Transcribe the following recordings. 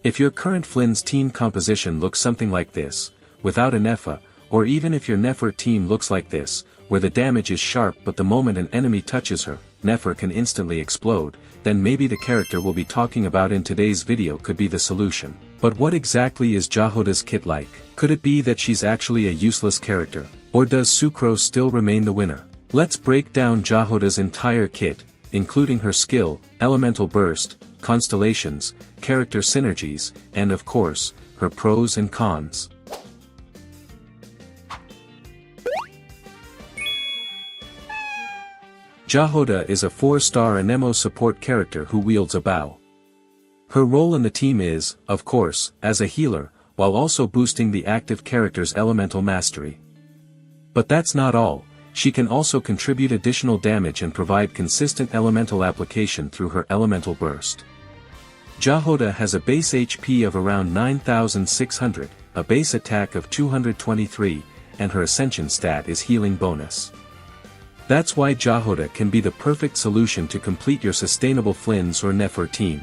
If your current Flynn's team composition looks something like this, without a Nepha, or even if your Nefer team looks like this, where the damage is sharp but the moment an enemy touches her, Nefer can instantly explode, then maybe the character we'll be talking about in today's video could be the solution. But what exactly is Jahoda's kit like? Could it be that she's actually a useless character, or does sucrose still remain the winner? Let's break down Jahoda's entire kit, including her skill, elemental burst, constellations, character synergies, and of course, her pros and cons. Jahoda is a 4-star Anemo support character who wields a bow. Her role in the team is, of course, as a healer, while also boosting the active character's elemental mastery. But that's not all, she can also contribute additional damage and provide consistent elemental application through her elemental burst. Jahoda has a base HP of around 9,600, a base attack of 223, and her ascension stat is healing bonus. That's why Jahoda can be the perfect solution to complete your sustainable Flynn's or Nefer team.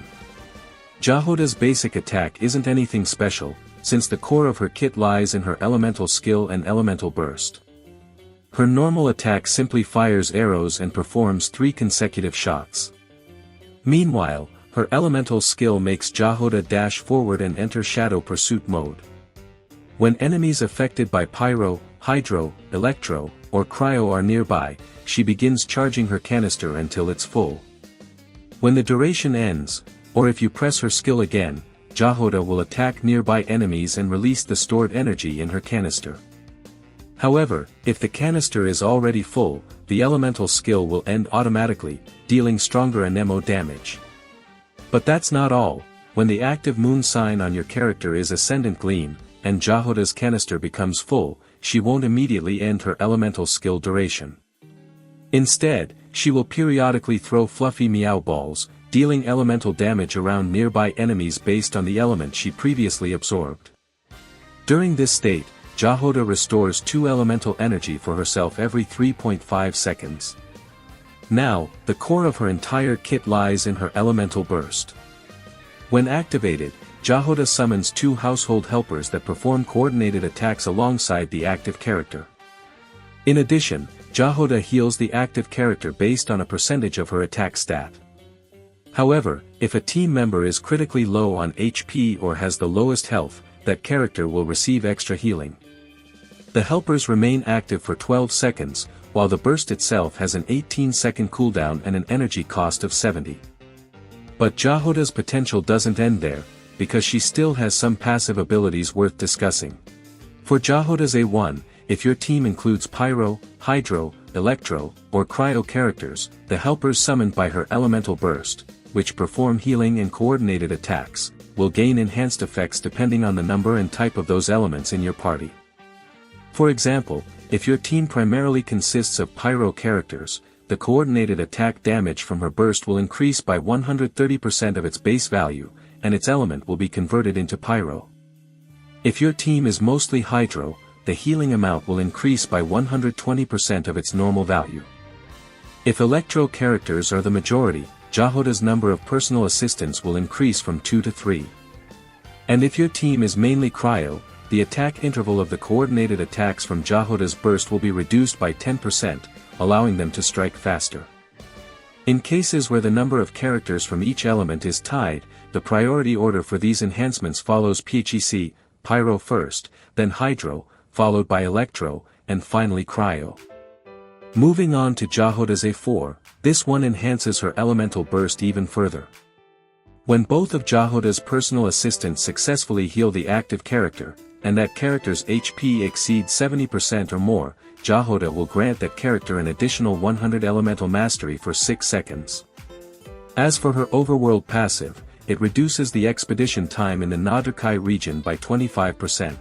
Jahoda's basic attack isn't anything special, since the core of her kit lies in her elemental skill and elemental burst. Her normal attack simply fires arrows and performs 3 consecutive shots. Meanwhile, her elemental skill makes Jahoda dash forward and enter shadow pursuit mode. When enemies affected by pyro, hydro, electro, or cryo are nearby, she begins charging her canister until it's full. When the duration ends, or if you press her skill again, Jahoda will attack nearby enemies and release the stored energy in her canister. However, if the canister is already full, the elemental skill will end automatically, dealing stronger Anemo damage. But that's not all. When the active moon sign on your character is Ascendant Gleam, and Jahoda's canister becomes full, she won't immediately end her elemental skill duration. Instead, she will periodically throw fluffy meow balls, dealing elemental damage around nearby enemies based on the element she previously absorbed. During this state, Jahoda restores 2 elemental energy for herself every 3.5 seconds. Now, the core of her entire kit lies in her elemental burst. When activated, Jahoda summons 2 household helpers that perform coordinated attacks alongside the active character. In addition, Jahoda heals the active character based on a percentage of her attack stat. However, if a team member is critically low on HP or has the lowest health, that character will receive extra healing. The helpers remain active for 12 seconds, while the burst itself has an 18-second cooldown and an energy cost of 70. But Jahoda's potential doesn't end there, because she still has some passive abilities worth discussing. For Jahoda's A1, if your team includes Pyro, Hydro, Electro, or Cryo characters, the helpers summoned by her elemental burst, which perform healing and coordinated attacks, will gain enhanced effects depending on the number and type of those elements in your party. For example, if your team primarily consists of Pyro characters, the coordinated attack damage from her burst will increase by 130% of its base value, and its element will be converted into Pyro. If your team is mostly Hydro, the healing amount will increase by 120% of its normal value. If Electro characters are the majority, Jahoda's number of personal assistants will increase from 2 to 3. And if your team is mainly Cryo, the attack interval of the coordinated attacks from Jahoda's burst will be reduced by 10%, allowing them to strike faster. In cases where the number of characters from each element is tied, the priority order for these enhancements follows PHEC, Pyro first, then Hydro, followed by Electro, and finally Cryo. Moving on to Jahoda's A4, this one enhances her elemental burst even further. When both of Jahoda's personal assistants successfully heal the active character, and that character's HP exceeds 70% or more, Jahoda will grant that character an additional 100 elemental mastery for 6 seconds. As for her overworld passive, it reduces the expedition time in the Nadrakai region by 25%.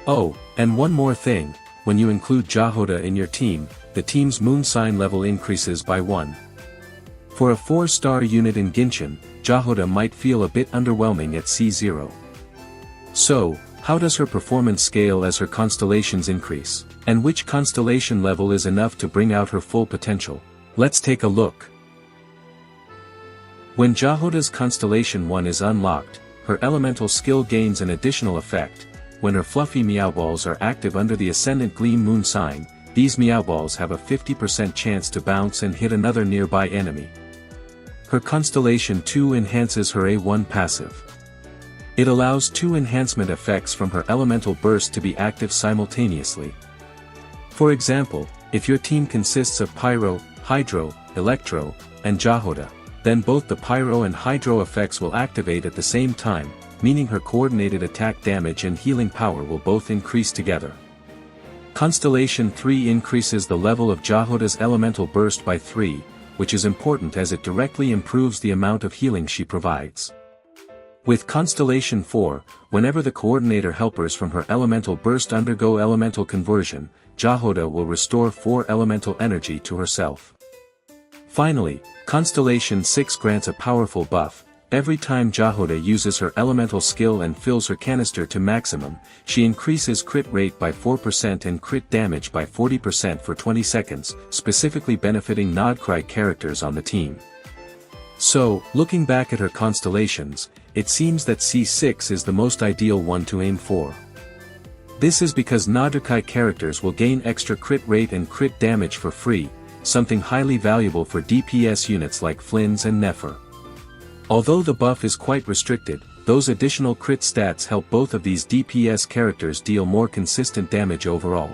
Oh, and one more thing, when you include Jahoda in your team, the team's moon sign level increases by 1. For a 4-star unit in Genshin, Jahoda might feel a bit underwhelming at C0. So, how does her performance scale as her constellations increase? And which constellation level is enough to bring out her full potential? Let's take a look. When Jahoda's constellation 1 is unlocked, her elemental skill gains an additional effect. When her fluffy Meow Balls are active under the Ascendant Gleam Moon sign, these Meow Balls have a 50% chance to bounce and hit another nearby enemy. Her Constellation 2 enhances her A1 passive. It allows 2 enhancement effects from her elemental burst to be active simultaneously. For example, if your team consists of Pyro, Hydro, Electro, and Jahoda, then both the Pyro and Hydro effects will activate at the same time, meaning her coordinated attack damage and healing power will both increase together. Constellation 3 increases the level of Jahoda's elemental burst by 3, which is important as it directly improves the amount of healing she provides. With Constellation 4, whenever the coordinator helpers from her elemental burst undergo elemental conversion, Jahoda will restore 4 elemental energy to herself. Finally, Constellation 6 grants a powerful buff. Every time Jahoda uses her elemental skill and fills her canister to maximum, she increases crit rate by 4% and crit damage by 40% for 20 seconds, specifically benefiting Nodcry characters on the team. So, looking back at her constellations, it seems that C6 is the most ideal one to aim for. This is because Nodcry characters will gain extra crit rate and crit damage for free, something highly valuable for DPS units like Flynn's and Nefer. Although the buff is quite restricted, those additional crit stats help both of these DPS characters deal more consistent damage overall.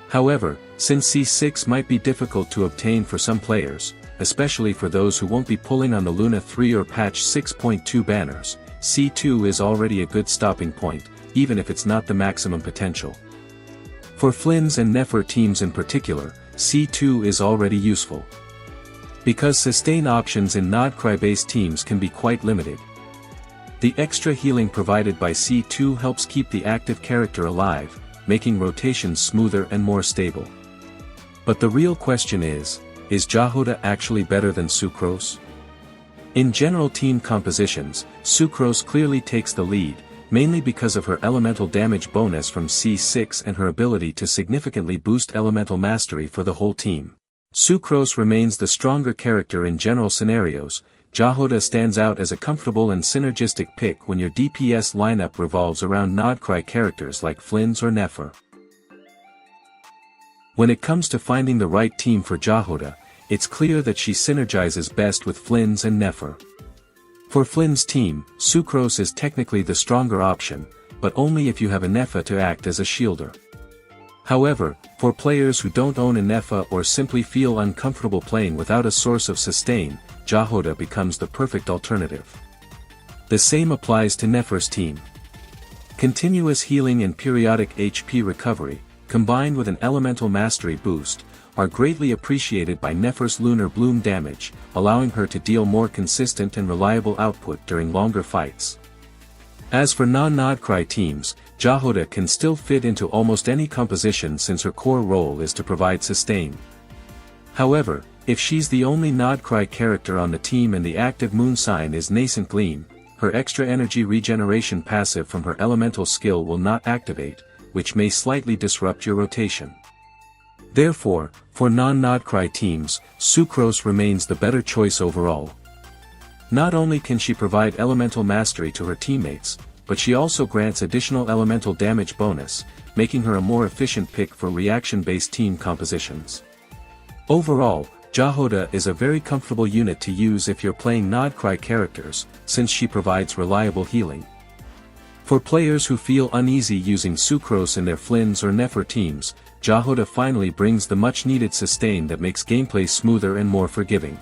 However, since C6 might be difficult to obtain for some players, especially for those who won't be pulling on the Luna 3 or patch 6.2 banners, C2 is already a good stopping point, even if it's not the maximum potential. For Flynn's and Nefer teams in particular, C2 is already useful. Because sustain options in Nodcry-based teams can be quite limited. The extra healing provided by C2 helps keep the active character alive, making rotations smoother and more stable. But the real question is Jahoda actually better than Sucrose? In general team compositions, Sucrose clearly takes the lead, mainly because of her elemental damage bonus from C6 and her ability to significantly boost elemental mastery for the whole team. Sucrose remains the stronger character in general scenarios. Jahoda stands out as a comfortable and synergistic pick when your DPS lineup revolves around Nodcry characters like Flynn's or Nefer. When it comes to finding the right team for Jahoda, it's clear that she synergizes best with Flynn's and Nefer. For Flynn's team, Sucrose is technically the stronger option, but only if you have a Nefer to act as a shielder. However, for players who don't own a Nefer or simply feel uncomfortable playing without a source of sustain, Jahoda becomes the perfect alternative. The same applies to Nefer's team. Continuous healing and periodic HP recovery, combined with an elemental mastery boost, are greatly appreciated by Nefer's Lunar Bloom damage, allowing her to deal more consistent and reliable output during longer fights. As for non-Nodcry teams, Jahoda can still fit into almost any composition since her core role is to provide sustain. However, if she's the only Nodcry character on the team and the active moon sign is Nascent Gleam, her extra energy regeneration passive from her elemental skill will not activate, which may slightly disrupt your rotation. Therefore, for non-Nodcry teams, Sucrose remains the better choice overall. Not only can she provide elemental mastery to her teammates, but she also grants additional elemental damage bonus, making her a more efficient pick for reaction-based team compositions. Overall, Jahoda is a very comfortable unit to use if you're playing Nodcry characters, since she provides reliable healing. For players who feel uneasy using Sucrose in their Flynn's or Nefer teams, Jahoda finally brings the much-needed sustain that makes gameplay smoother and more forgiving.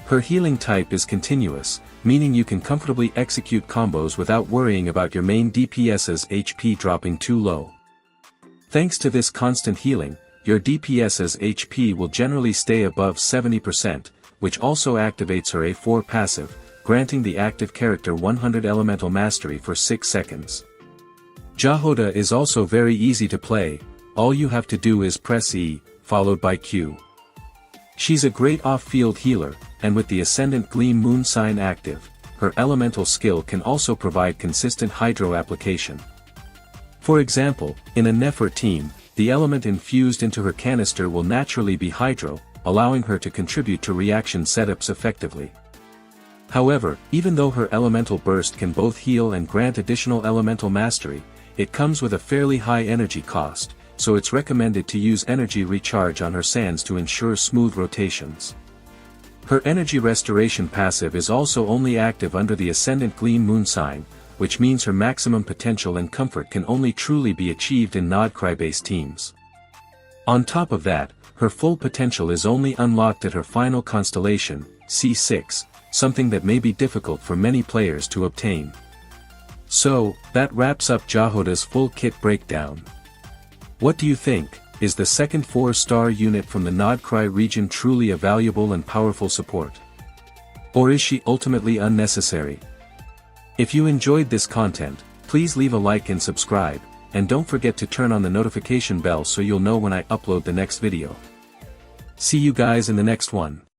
Her healing type is continuous, meaning you can comfortably execute combos without worrying about your main DPS's HP dropping too low. Thanks to this constant healing, your DPS's HP will generally stay above 70%, which also activates her A4 passive, granting the active character 100 elemental mastery for 6 seconds. Jahoda is also very easy to play. All you have to do is press E, followed by Q. She's a great off-field healer, and with the Ascendant Gleam Moon sign active, her elemental skill can also provide consistent hydro application. For example, in a Nefer team, the element infused into her canister will naturally be hydro, allowing her to contribute to reaction setups effectively. However, even though her elemental burst can both heal and grant additional elemental mastery, it comes with a fairly high energy cost, so it's recommended to use energy recharge on her sands to ensure smooth rotations. Her energy restoration passive is also only active under the Ascendant Gleam Moon sign, which means her maximum potential and comfort can only truly be achieved in Nodcry-based teams. On top of that, her full potential is only unlocked at her final constellation, C6, something that may be difficult for many players to obtain. So, that wraps up Jahoda's full kit breakdown. What do you think? Is the second 4-star unit from the Nodcry region truly a valuable and powerful support? Or is she ultimately unnecessary? If you enjoyed this content, please leave a like and subscribe, and don't forget to turn on the notification bell so you'll know when I upload the next video. See you guys in the next one.